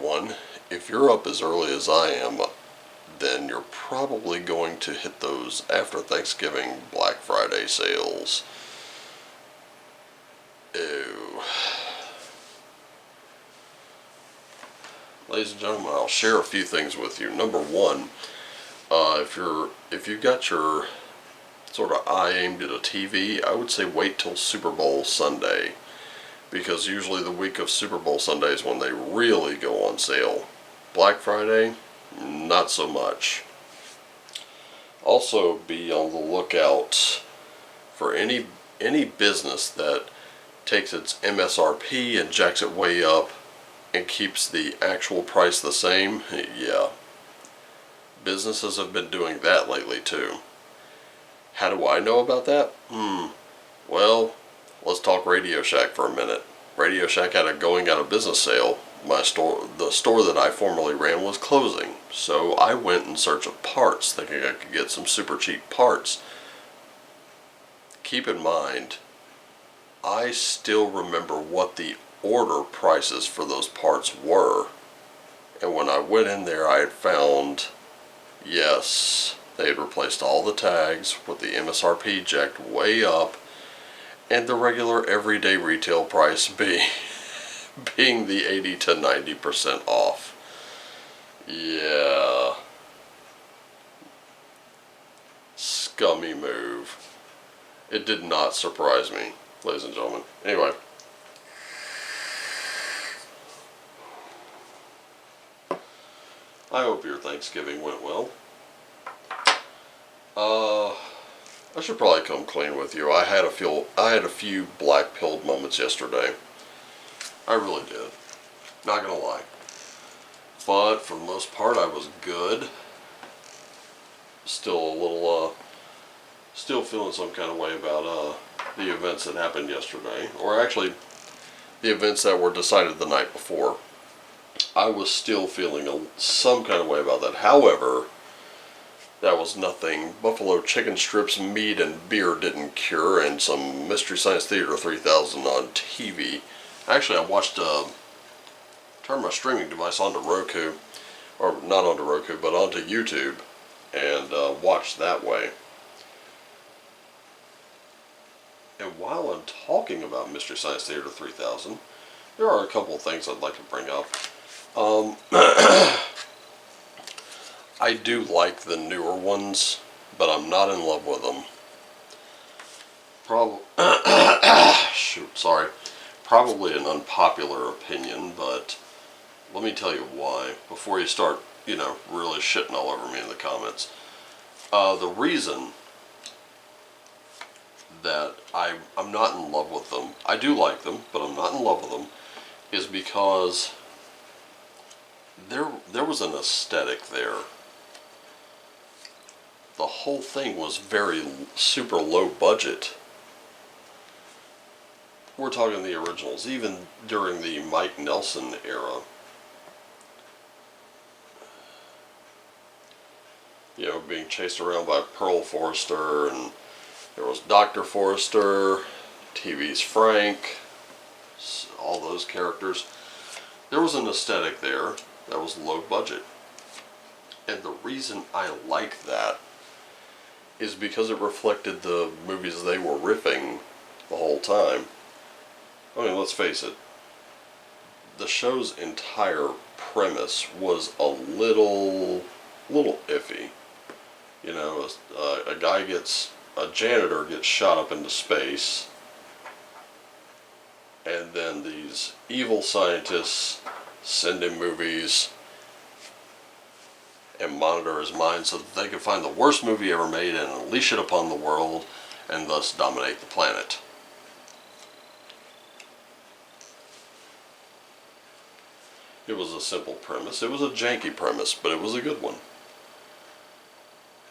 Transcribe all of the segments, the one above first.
one. If you're up as early as I am, then you're probably going to hit those after Thanksgiving Black Friday sales. Ew. Ladies and gentlemen, I'll share a few things with you. Number one, if you've got your sort of eye aimed at a TV, I would say wait till Super Bowl Sunday, because usually the week of Super Bowl Sunday is when they really go on sale. Black Friday, not so much. Also, be on the lookout for any business that takes its MSRP and jacks it way up and keeps the actual price the same. Yeah, businesses have been doing that lately too. How do I know about that? Well, let's talk Radio Shack for a minute. Radio Shack had a going out of business sale. The store that I formerly ran, was closing. So I went in search of parts, thinking I could get some super cheap parts. Keep in mind, I still remember what the order prices for those parts were. And when I went in there, I had found, yes, they had replaced all the tags with the MSRP jacked way up, and the regular everyday retail price being the 80 to 90% off. Yeah. Scummy move. It did not surprise me, ladies and gentlemen. Anyway. I hope your Thanksgiving went well. I should probably come clean with you. I had a few black-pilled moments yesterday. I really did. Not gonna lie. But for the most part, I was good. Still a little, still feeling some kind of way about the events that happened yesterday, or actually the events that were decided the night before. I was still feeling some kind of way about that. However, that was nothing buffalo chicken strips, meat, and beer didn't cure, and some Mystery Science Theater 3000 on TV. Actually, I watched, turned my streaming device onto Roku, or not onto Roku, but onto YouTube, and watched that way. And while I'm talking about Mystery Science Theater 3000, there are a couple of things I'd like to bring up. I do like the newer ones, but I'm not in love with them. Probably an unpopular opinion, but let me tell you why, before you start, really shitting all over me in the comments. The reason that I'm not in love with them, I do like them, but I'm not in love with them, is because there was an aesthetic there. The whole thing was very super low budget. We're talking the originals, even during the Mike Nelson era. Being chased around by Pearl Forrester, and there was Dr. Forrester, TV's Frank, all those characters. There was an aesthetic there that was low budget. And the reason I like that is because it reflected the movies they were riffing the whole time. I mean, let's face it, the show's entire premise was a little iffy. A janitor gets shot up into space, and then these evil scientists send him movies and monitor his mind so that they can find the worst movie ever made and unleash it upon the world, and thus dominate the planet. It was a simple premise. It was a janky premise, but it was a good one.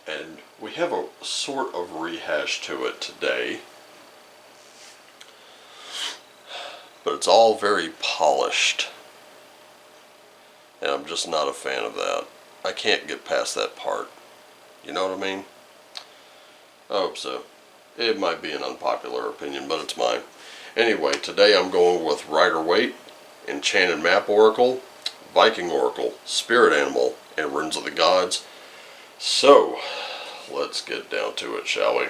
And we have a sort of rehash to it today. But it's all very polished. And I'm just not a fan of that. I can't get past that part. You know what I mean? I hope so. It might be an unpopular opinion, but it's mine. Anyway, today I'm going with Rider-Waite, Enchanted Map Oracle, Viking Oracle, Spirit Animal, and Runes of the Gods. So, let's get down to it, shall we?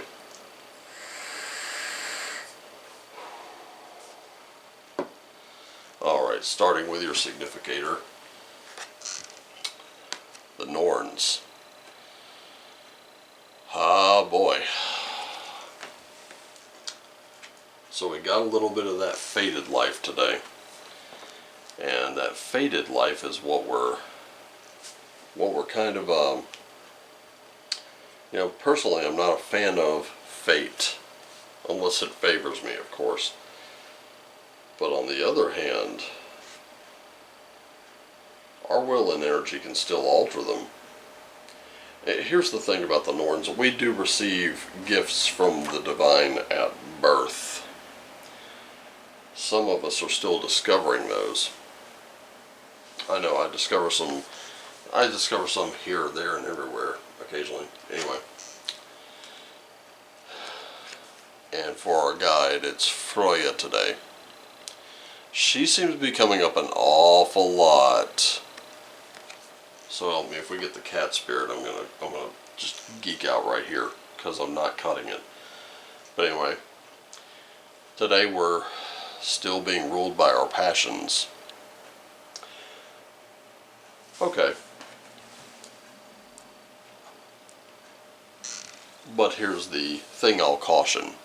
Alright, starting with your significator, the Norns. Ah, boy. So we got a little bit of that faded life today. And that faded life is what we're kind of, you know, personally I'm not a fan of fate, unless it favors me, of course. But on the other hand, our will and energy can still alter them. Here's the thing about the Norns. We do receive gifts from the divine at birth. Some of us are still discovering those. I know, I discover some here, there, and everywhere, occasionally. Anyway. And for our guide, it's Freya today. She seems to be coming up an awful lot. So help me, if we get the cat spirit, I'm gonna just geek out right here, because I'm not cutting it. But anyway, today we're still being ruled by our passions. Okay. But here's the thing I'll caution.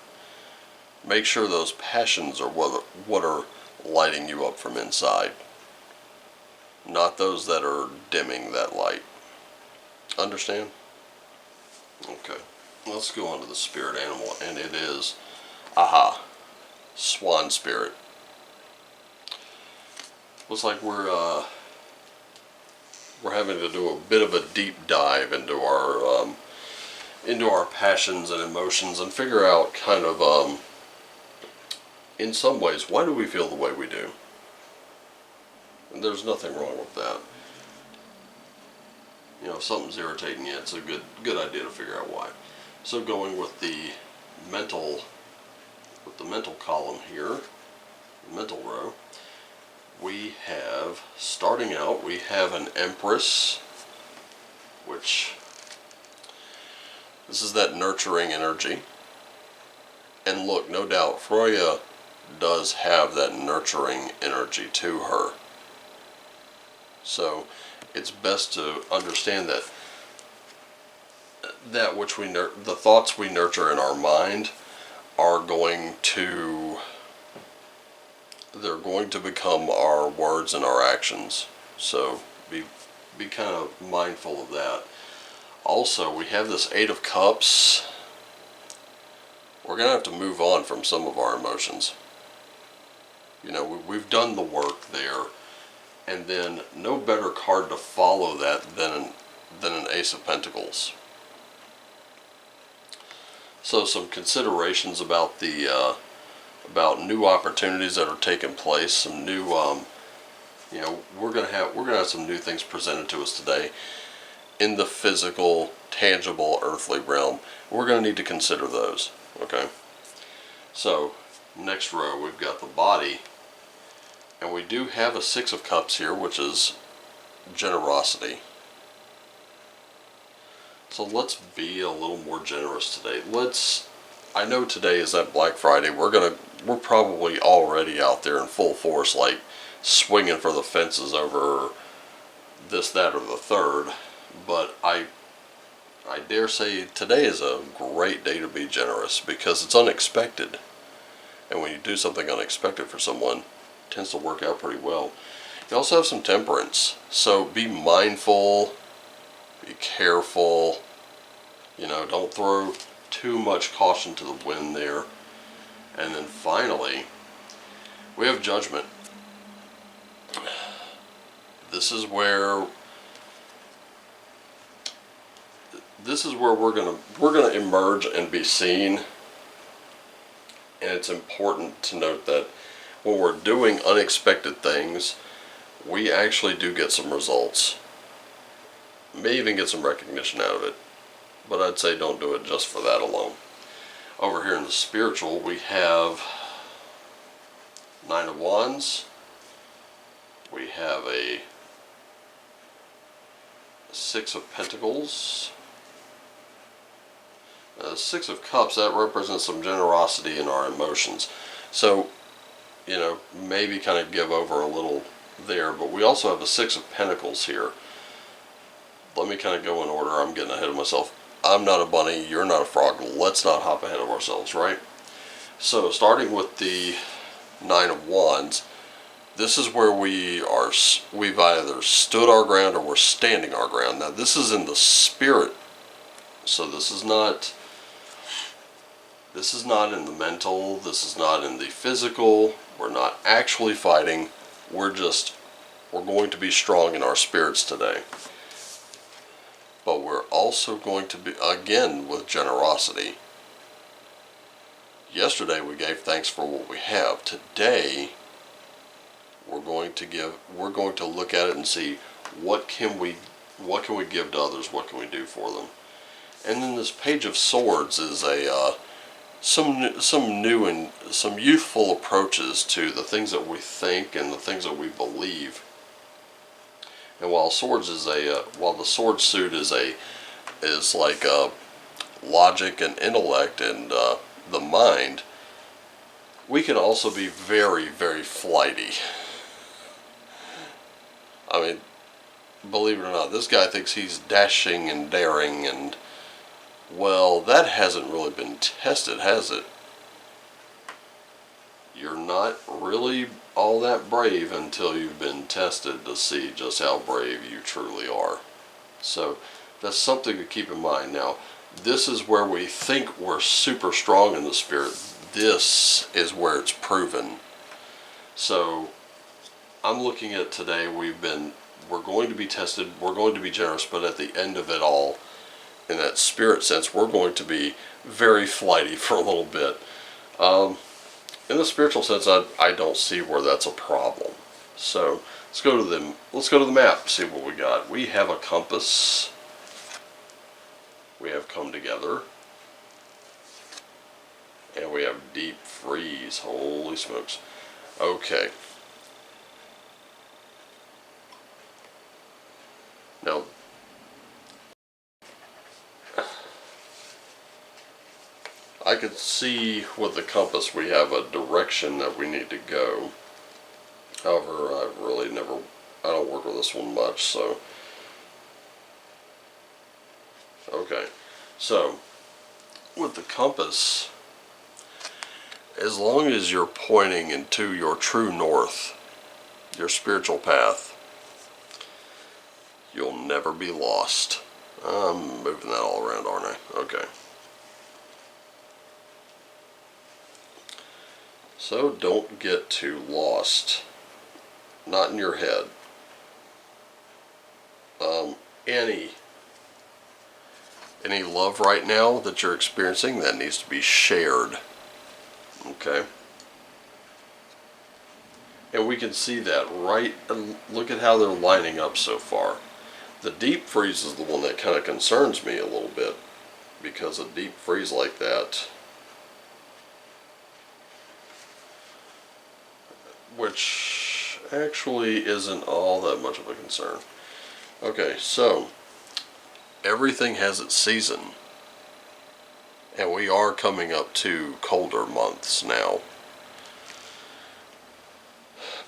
Make sure those passions are what are lighting you up from inside. Not those that are dimming that light. Understand? Okay. Let's go on to the spirit animal, and it is, aha, swan spirit. Looks like we're having to do a bit of a deep dive into our passions and emotions, and figure out kind of in some ways, why do we feel the way we do? And there's nothing wrong with that. You know, if something's irritating you, it's a good idea to figure out why. So going with the mental column here, the mental row, we have, starting out, we have an Empress, which, this is that nurturing energy. And look, no doubt, Freya does have that nurturing energy to her. So, it's best to understand that the thoughts we nurture in our mind are going to become our words and our actions. So be kind of mindful of that. Also, we have this Eight of Cups. We're going to have to move on from some of our emotions. You know, we've done the work there. And then no better card to follow that than an Ace of Pentacles. So some considerations about the about new opportunities that are taking place. Some new, you know, we're gonna have some new things presented to us today in the physical, tangible, earthly realm. We're gonna need to consider those. Okay. So next row we've got the body. And we do have a Six of Cups here, which is generosity. So let's be a little more generous today. I know today is that Black Friday. We're probably already out there in full force, like swinging for the fences over this, that, or the third. But I dare say today is a great day to be generous, because it's unexpected. And when you do something unexpected for someone, tends to work out pretty well. You also have some temperance, so be mindful, be careful, you know, don't throw too much caution to the wind there. And then finally, we have judgment. This is where we're gonna emerge and be seen. And it's important to note that when we're doing unexpected things, we actually do get some results. May even get some recognition out of it. But I'd say don't do it just for that alone. Over here in the spiritual, we have Nine of Wands. We have a Six of Pentacles. Six of Cups, that represents some generosity in our emotions. So, you know, maybe kind of give over a little there. But we also have the Six of Pentacles here. Let me kind of go in order. I'm getting ahead of myself. I'm not a bunny. You're not a frog. Let's not hop ahead of ourselves, right? So, starting with the Nine of Wands, this is where we've either stood our ground or we're standing our ground. Now, this is in the spirit. So this is not in the mental, this is not in the physical. We're not actually fighting. We're going to be strong in our spirits today. But we're also going to be, again, with generosity. Yesterday we gave thanks for what we have. Today we're going to look at it and see what can we give to others, what can we do for them. And then this Page of Swords is some new and some youthful approaches to the things that we think and the things that we believe. And while the sword suit is like logic and intellect and the mind, we can also be very, very flighty. I mean, believe it or not, this guy thinks he's dashing and daring, and well, that hasn't really been tested, has it? You're not really all that brave until you've been tested to see just how brave you truly are. So that's something to keep in mind. Now, this is where we think we're super strong in the spirit. This is where it's proven. So I'm looking at today, we're going to be tested, we're going to be generous, but at the end of it all, in that spirit sense, we're going to be very flighty for a little bit. In the spiritual sense, I don't see where that's a problem. So let's go to the map, see what we got. We have a compass. We have come together. And we have deep freeze. Holy smokes. Okay. Now, I could see with the compass we have a direction that we need to go. However, I don't work with this one much, so. Okay, so with the compass, as long as you're pointing into your true north, your spiritual path, you'll never be lost. I'm moving that all around, aren't I? Okay. So don't get too lost. Not in your head. Any love right now that you're experiencing, that needs to be shared. Okay? And we can see that right, look at how they're lining up so far. The deep freeze is the one that kind of concerns me a little bit, because a deep freeze like that, which actually isn't all that much of a concern. Okay, so everything has its season, and we are coming up to colder months now.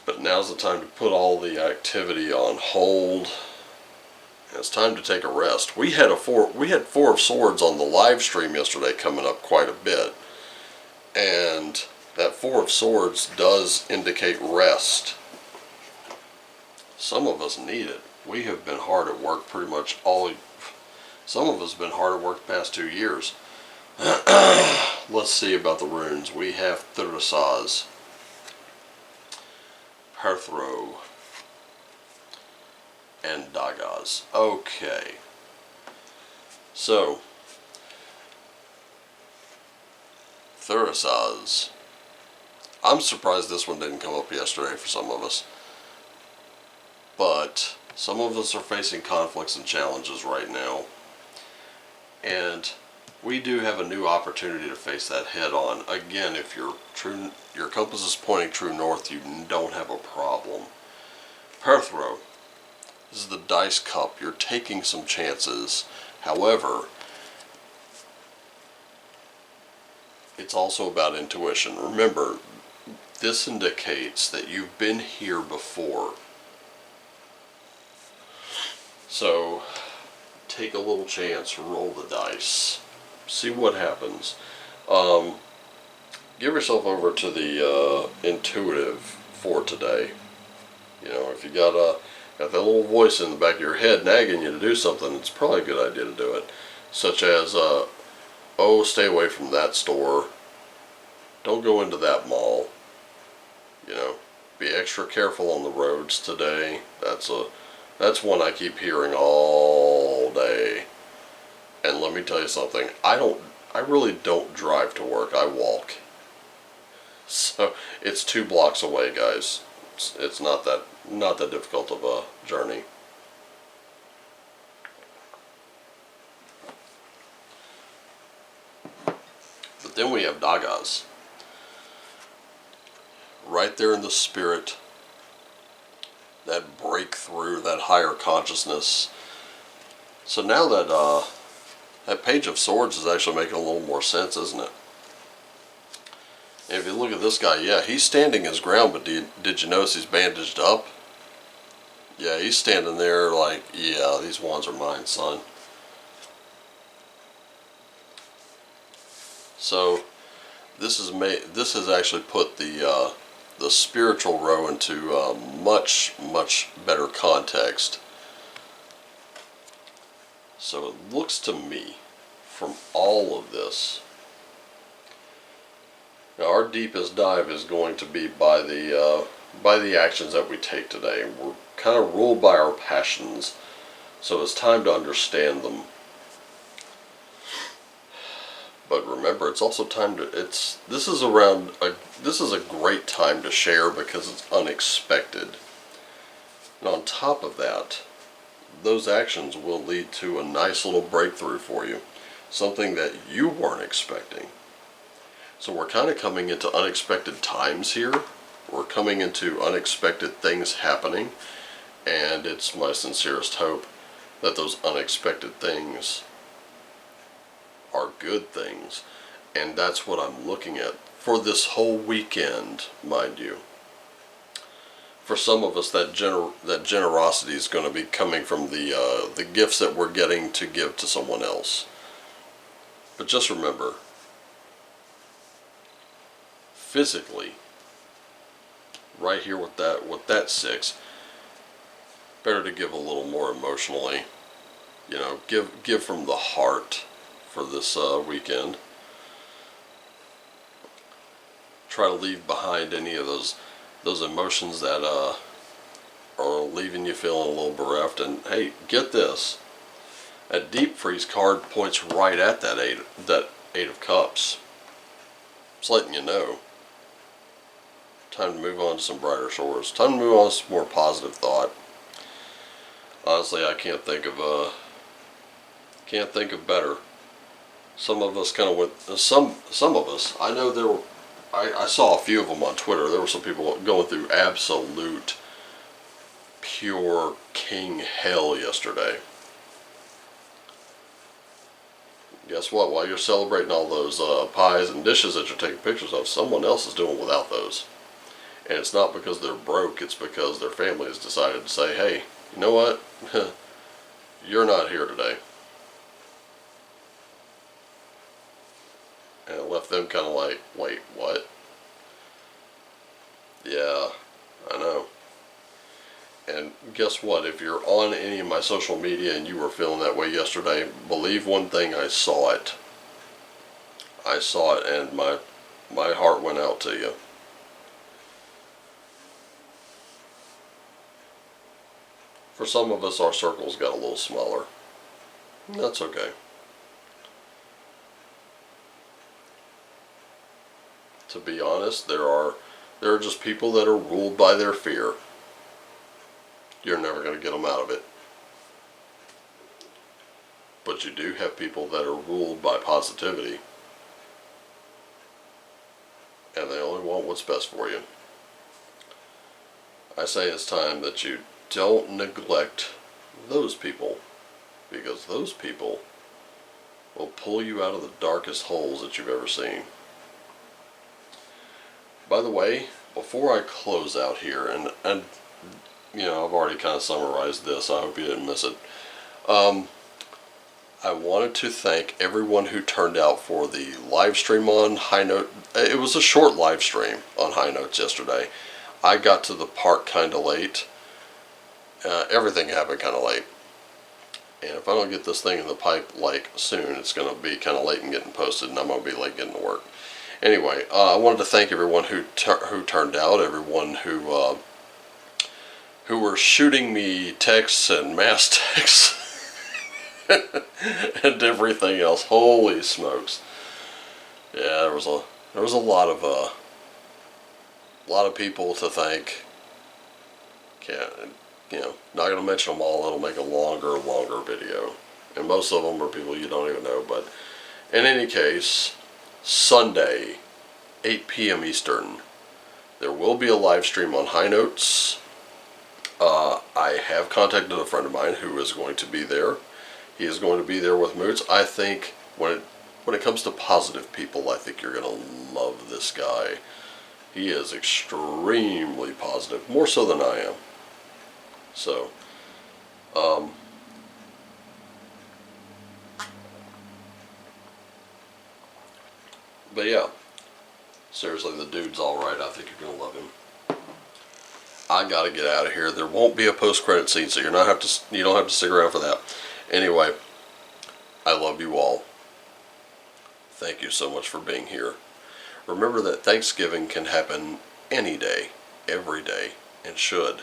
But now's the time to put all the activity on hold. It's time to take a rest. We had Four of Swords on the live stream yesterday coming up quite a bit, and that Four of Swords does indicate rest. Some of us need it. We have been hard at work pretty much some of us have been hard at work the past 2 years. Let's see about the runes. We have Thurisaz, Perthro, and Dagaz. Okay. So, Thurisaz. I'm surprised this one didn't come up yesterday for some of us. But some of us are facing conflicts and challenges right now. And we do have a new opportunity to face that head on. Again, if your compass is pointing true north, you don't have a problem. Perthro. This is the dice cup. You're taking some chances. However, it's also about intuition. Remember, this indicates that you've been here before. So, take a little chance, roll the dice, see what happens. Give yourself over to the intuitive for today. You know, if you got that little voice in the back of your head nagging you to do something, it's probably a good idea to do it. Such as, oh, stay away from that store. Don't go into that mall. You know, be extra careful on the roads today. That's one I keep hearing all day. And let me tell you something. I really don't drive to work. I walk. So it's 2 blocks away, guys. It's not that difficult of a journey. But then we have Dagas. Right there in the spirit, that breakthrough, that higher consciousness. So now that that Page of Swords is actually making a little more sense, isn't it? And if you look at this guy, yeah, he's standing his ground, but did you notice he's bandaged up? Yeah, he's standing there like, yeah, these wands are mine, son. So this has actually put the spiritual row into much better context. So it looks to me, from all of this, now our deepest dive is going to be by the actions that we take today. We're kind of ruled by our passions, so it's time to understand them. But remember, it's also time to, this is a great time to share because it's unexpected. And on top of that, those actions will lead to a nice little breakthrough for you. Something that you weren't expecting. So we're kind of coming into unexpected times here. We're coming into unexpected things happening. And it's my sincerest hope that those unexpected things are good things. And that's what I'm looking at for this whole weekend, mind you. For some of us, that generosity is going to be coming from the gifts that we're getting to give to someone else. But just remember, physically, right here with that 6, better to give a little more emotionally. You know, give from the heart for this weekend. Try to leave behind any of those emotions that are leaving you feeling a little bereft. And hey, get this. That Deep Freeze card points right at that eight of Cups. Just letting you know. Time to move on to some brighter shores. Time to move on to some more positive thought. Honestly, I can't think of better. Some of us kind of went. Some of us. I know I saw a few of them on Twitter. There were some people going through absolute, pure king hell yesterday. Guess what? While you're celebrating all those pies and dishes that you're taking pictures of, someone else is doing without those. And it's not because they're broke, it's because their family has decided to say, hey, you know what? You're not here today. And it left them kind of like, wait, what? Yeah, I know. And guess what? If you're on any of my social media and you were feeling that way yesterday, believe one thing, I saw it. I saw it and my heart went out to you. For some of us, our circles got a little smaller. That's okay. To be honest, there are just people that are ruled by their fear. You're never going to get them out of it. But you do have people that are ruled by positivity. And they only want what's best for you. I say it's time that you don't neglect those people, because those people will pull you out of the darkest holes that you've ever seen. By the way, before I close out here, and you know, I've already kind of summarized this, I hope you didn't miss it. I wanted to thank everyone who turned out for the live stream on High Note. It was a short live stream on High Notes yesterday. I got to the part kind of late. Everything happened kind of late. And if I don't get this thing in the pipe like soon, it's going to be kind of late in getting posted, and I'm going to be late getting to work. Anyway, I wanted to thank everyone who turned out, everyone who were shooting me texts and mass texts and everything else. Holy smokes! Yeah, there was a lot of people to thank. Can't, you know, not gonna mention them all. It'll make a longer video, and most of them are people you don't even know. But in any case, Sunday, 8 p.m. Eastern, there will be a live stream on High Notes. I have contacted a friend of mine who is going to be there. He is going to be there with Moots. I think when it comes to positive people, I think you're going to love this guy. He is extremely positive, more so than I am. So, but yeah, seriously, the dude's alright. I think you're going to love him. I gotta get out of here. There won't be a post-credit scene, so you don't have to stick around for that. Anyway, I love you all. Thank you so much for being here. Remember that Thanksgiving can happen any day, every day, and should.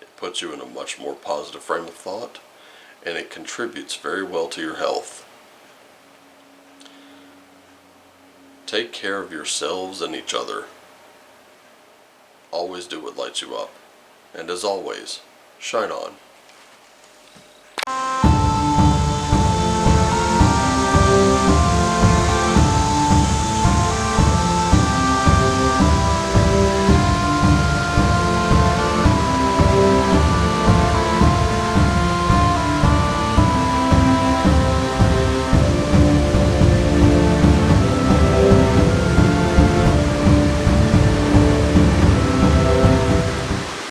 It puts you in a much more positive frame of thought, and it contributes very well to your health. Take care of yourselves and each other. Always do what lights you up. And as always, shine on.